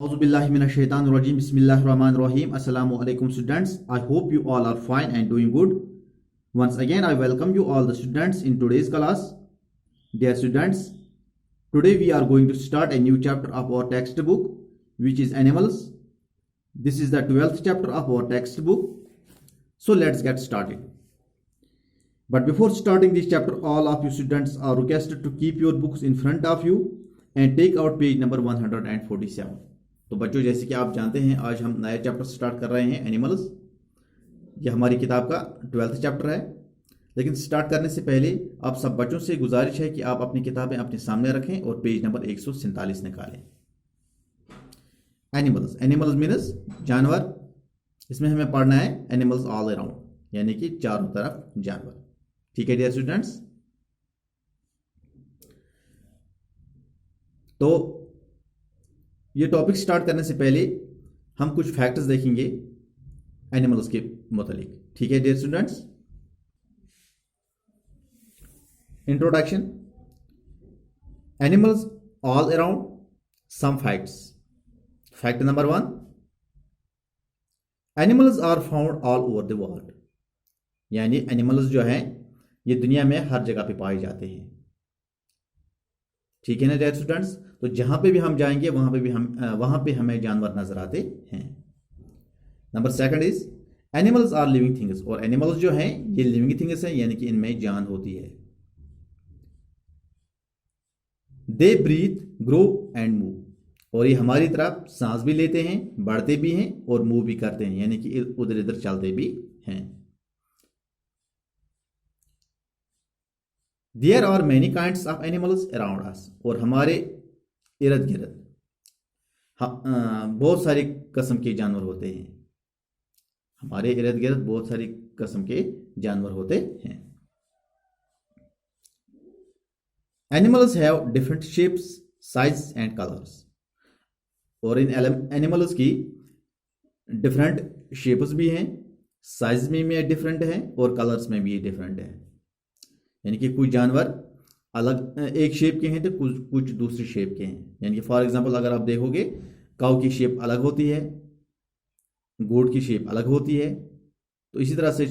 Auzubillahiminash-shaytanir-rajim. Bismillahir-rahmanir-rahim. Assalamu alaikum students. I hope you all are fine and doing good. Once again, I welcome you all the students in today's class. Dear students, today we are going to start a new chapter of our textbook, which is animals. This is the 12th chapter of our textbook. So let's get started. But before starting this chapter, all of you students are requested to keep your books in front of you and take out page number 147. तो बच्चों, जैसे कि आप जानते हैं, आज हम नया चैप्टर स्टार्ट कर रहे हैं, एनिमल्स। ये हमारी किताब का 12th चैप्टर है। लेकिन स्टार्ट करने से पहले आप सब बच्चों से गुजारिश है कि आप अपनी किताबें अपने सामने रखें और पेज नंबर 147 निकालें। एनिमल्स, एनिमल्स मीन्स जानवर। इसमें हमें पढ़ना है एनिमल्स ऑल अराउंड, यानी कि चारों तरफ जानवर। ठीक है डियर स्टूडेंट्स। तो ये टॉपिक स्टार्ट करने से पहले हम कुछ फैक्ट्स देखेंगे एनिमल्स के मुतालिक। ठीक है dear students. Introduction, animals all around, some facts. Fact number 1, animals are found all over the world. यानी एनिमल्स जो हैं ये दुनिया में हर जगह पे पाए जाते हैं। ठीक है ना डियर स्टूडेंट्स। तो जहां पे भी हम जाएंगे वहां पे हमें जानवर नजर आते हैं। Number 2 is animals are living things. और एनिमल्स जो हैं ये लिविंग थिंग्स हैं, यानी कि इनमें जान होती है। They breathe, grow and move. और ये हमारी तरफ सांस भी लेते हैं, बढ़ते भी हैं और मूव भी करते हैं, यानी कि उधर इधर चलते भी हैं। There are many kinds of animals around us. और हमारे इर्द गिर्द बहुत सारी किस्म के जानवर होते हैं। हमारे इर्द गिर्द बहुत सारी किस्म के जानवर होते हैं। Animals have different shapes, size and colours. और इन एनिमल्स की डिफरेंट शेप्स भी हैं, साइज में भी डिफरेंट है और कलर्स में भी डिफरेंट है। यानी कि कुछ जानवर अलग एक शेप के हैं तो कुछ दूसरी शेप के हैं। यानी कि फॉर एग्जांपल अगर आप देखोगे, काऊ की शेप अलग होती है, गोट की शेप अलग होती है। तो इसी तरह से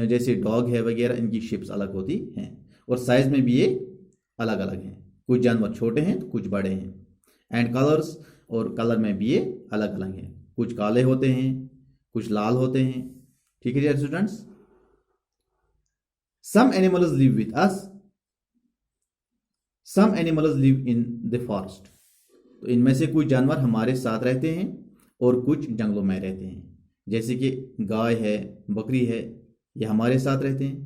जैसे डॉग है वगैरह, इनकी शेप्स अलग होती हैं और साइज में भी ये अलग अलग हैं। कुछ जानवर छोटे हैं तो कुछ बड़े हैं। एंड कलर्स, और कलर में भी ये अलग अलग हैं। कुछ काले होते हैं, कुछ लाल होते हैं। ठीक है dear students. Some animals live with us, some animals live in the forest. तो इनमें से कुछ जानवर हमारे साथ रहते हैं और कुछ जंगलों में रहते हैं। जैसे कि गाय है, बकरी है, ये हमारे साथ रहते हैं।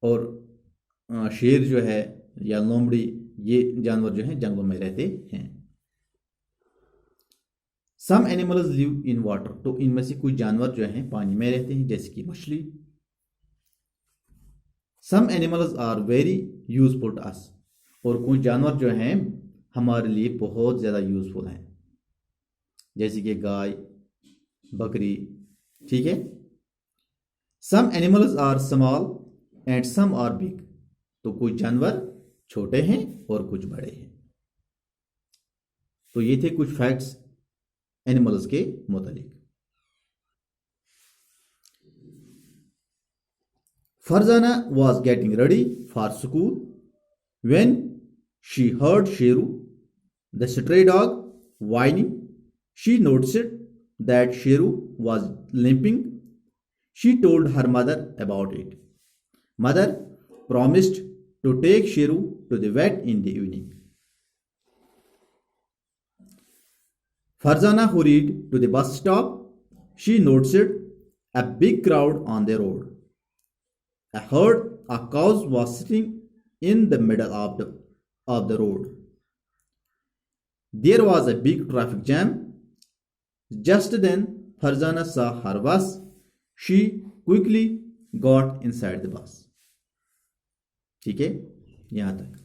और शेर जो है या लोमड़ी, ये जानवर जो हैं जंगलों में रहते हैं। Some animals live in water. तो इनमें से कुछ जानवर जो हैं पानी में रहते हैं, जैसे कि मछली। Some animals are very useful to us. और कुछ जानवर जो हैं हमारे लिए बहुत ज़्यादा यूजफुल हैं, जैसे कि गाय, बकरी। ठीक है। Some animals are small and some are big. तो कुछ जानवर छोटे हैं और कुछ बड़े हैं। तो ये थे कुछ फैक्ट्स एनिमल्स के मुतालिक। Farzana was getting ready for school when she heard Sheru, the stray dog, whining. She noticed that Sheru was limping. She told her mother about it. Mother promised to take Sheru to the vet in the evening. Farzana hurried to the bus stop. She noticed a big crowd on the road. A herd of cows was sitting in the middle of the road. There was a big traffic jam. Just then, Farzana saw her bus. She quickly got inside the bus. ठीक है, यहां तक।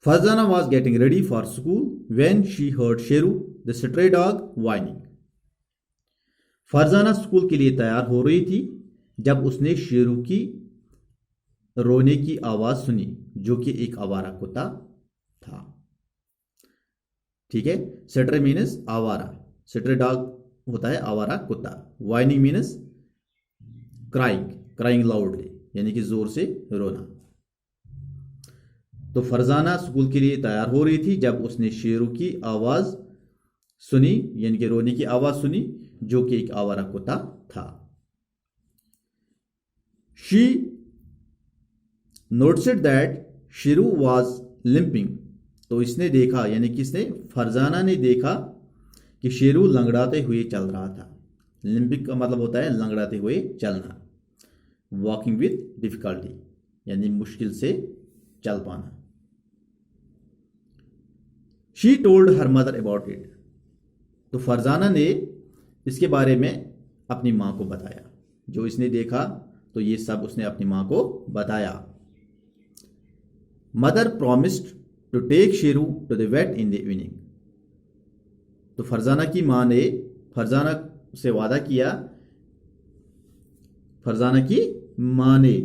Farzana was getting ready for school when she heard Sheru, the stray dog, whining. Farzana school के लिए तैयार हो रही थी जब उसने शेरू की रोने की आवाज सुनी जो कि एक आवारा कुत्ता था। ठीक है, स्ट्रे मीन्स आवारा, स्ट्रे डॉग होता है आवारा कुत्ता। Whining means crying, crying loudly यानी कि जोर से रोना। तो फरजाना स्कूल के लिए तैयार हो रही थी जब उसने शेरू की आवाज सुनी, यानी कि रोने की आवाज सुनी जो कि एक आवारा कुत्ता था। She noticed that Sheru was limping. तो इसने देखा, यानी कि इसने फरजाना ने देखा कि शेरू लंगड़ाते हुए चल रहा था। लिंपिंग का मतलब होता है लंगड़ाते हुए चलना। वॉकिंग विद डिफिकल्टी यानी मुश्किल से चल पाना। She told her mother about it. तो फरजाना ने इसके बारे में अपनी मां को बताया। जो इसने देखा तो ये सब उसने अपनी मां को बताया। Mother promised to take Sheru to the vet in the evening. तो फरजाना की मां ने फरजाना से वादा किया, फरजाना की मां ने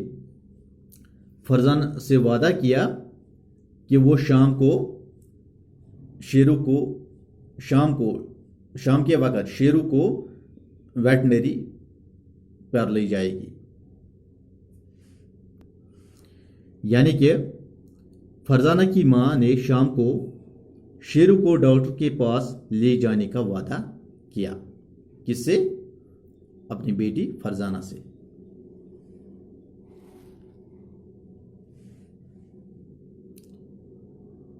फरजाना से वादा किया कि वो शाम को शेरू को शाम के वक्त शेरू को वेटनरी पर ले जाएगी। यानी कि फरजाना की मां ने शाम को शेरू को डॉक्टर के पास ले जाने का वादा किया। किससे? अपनी बेटी फरजाना से।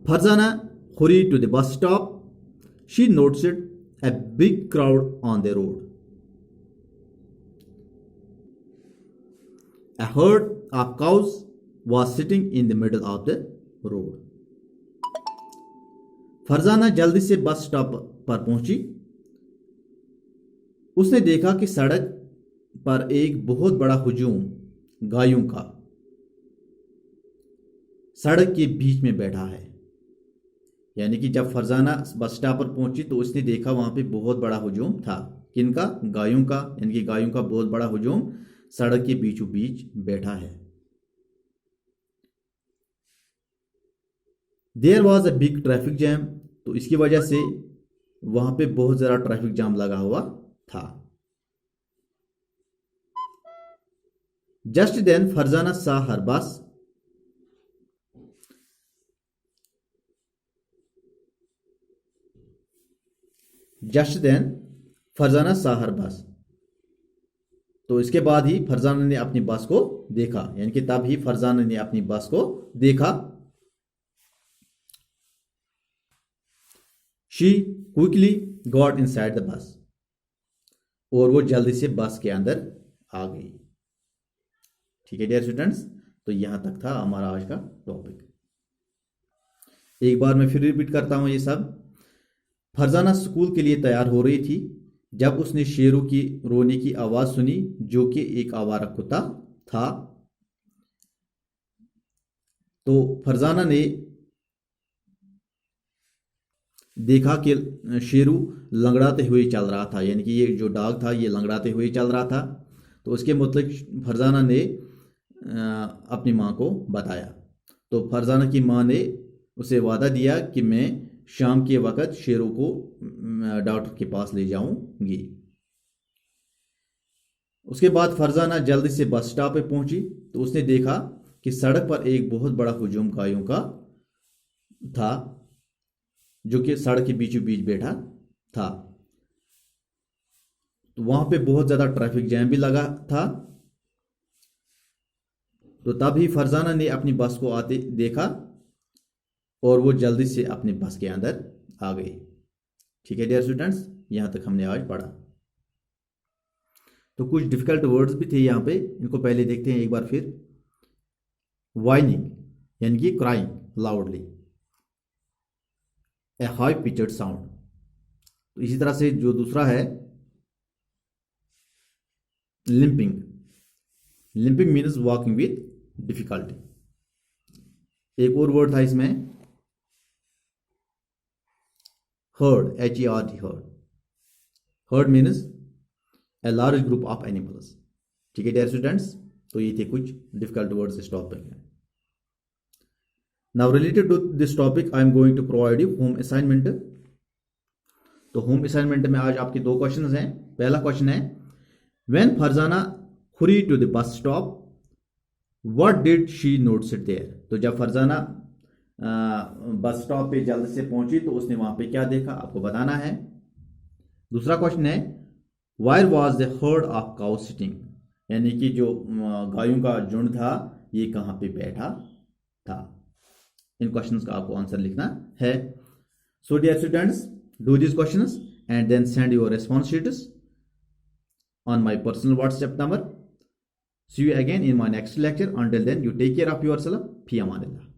Farzana hurried to the bus stop. She noticed a big crowd on the road. A herd of cows was sitting in the middle of the road. Farzana जल्दी से बस स्टॉप पर पहुंची। उसने देखा कि सड़क पर एक बहुत बड़ा हुजूम गायों का सड़क के बीच में बैठा है। यानी कि जब फरजाना बस स्टॉप पर पहुंची तो उसने देखा वहां पे बहुत बड़ा हुजूम था। किनका? गायों का। यानी कि गायों का बहुत बड़ा हुजूम सड़क के बीचों बीच बैठा है। There was a big traffic jam. तो इसकी वजह से वहां पे बहुत ज्यादा ट्रैफिक जाम लगा हुआ था। जस्ट देन फरजाना सा हर बस। जस्ट देन फरजाना सा हर बस। तो इसके बाद ही फरजाना ने अपनी बस को देखा, यानी कि तब ही फरजाना ने अपनी बस को देखा। She quickly got inside the bus. और वो जल्दी से बस के अंदर आ गई। ठीक है डियर स्टूडेंट्स, तो यहां तक था हमारा आज का टॉपिक। एक बार मैं फिर रिपीट करता हूं ये सब। फरजाना स्कूल के लिए तैयार हो रही थी जब उसने शेरू की रोने की आवाज सुनी जो कि एक आवारा कुत्ता था। तो फरजाना ने देखा कि शेरू लंगड़ाते हुए चल रहा था, यानी कि ये जो डॉग था ये लंगड़ाते हुए चल रहा था। तो उसके मतलब फरजाना ने अपनी मां को बताया। तो फरजाना की मां ने उसे वादा दिया कि मैं शाम के वक्त शेरू को डॉक्टर के पास ले जाऊंगी। उसके बाद फरजाना जल्दी से बस स्टॉप पे पहुंची तो उसने देखा कि सड़क पर एक बहुत बड़ा हुजूम गायों का था जो कि सड़क के बीचों बीच बैठा था। तो वहां पे बहुत ज्यादा ट्रैफिक जैम भी लगा था। तो तब ही फरजाना ने अपनी बस को आते देखा और वो जल्दी से अपनी बस के अंदर आ गई। ठीक है डियर स्टूडेंट्स, यहां तक हमने आज पढ़ा। तो कुछ डिफिकल्ट वर्ड्स भी थे यहाँ पे, इनको पहले देखते हैं एक बार फिर। वाइनिंग यानी कि क्राइंग लाउडली, ए हाई पिचड साउंड। तो इसी तरह से जो दूसरा है limping. Limping means walking with difficulty. एक और वर्ड था इसमें herd, H-E-R-D, herd. Herd means a large group of animals. ठीक है डियर स्टूडेंट्स, तो ये थे कुछ डिफिकल्ट वर्ड्स इस टॉपिक में। Now related to this topic I am going to provide you home assignment. तो होम असाइनमेंट में आज आपके दो क्वेश्चन हैं। पहला क्वेश्चन है, when Farzana hurry to the bus stop what did she notice it there. तो जब फरजाना बस स्टॉप पे जल्द से पहुंची तो उसने वहां पे क्या देखा, आपको बताना है। दूसरा क्वेश्चन है, wire was the heard of cow sitting, यानी कि जो गायों का झुंड था ये कहाँ पे बैठा था। इन क्वेश्चंस का आपको आंसर लिखना है। So dear students, do this questions and then send your response sheets on my personal WhatsApp number. See you again in my next lecture. Until then, you take care of yourself. Fi amanillah.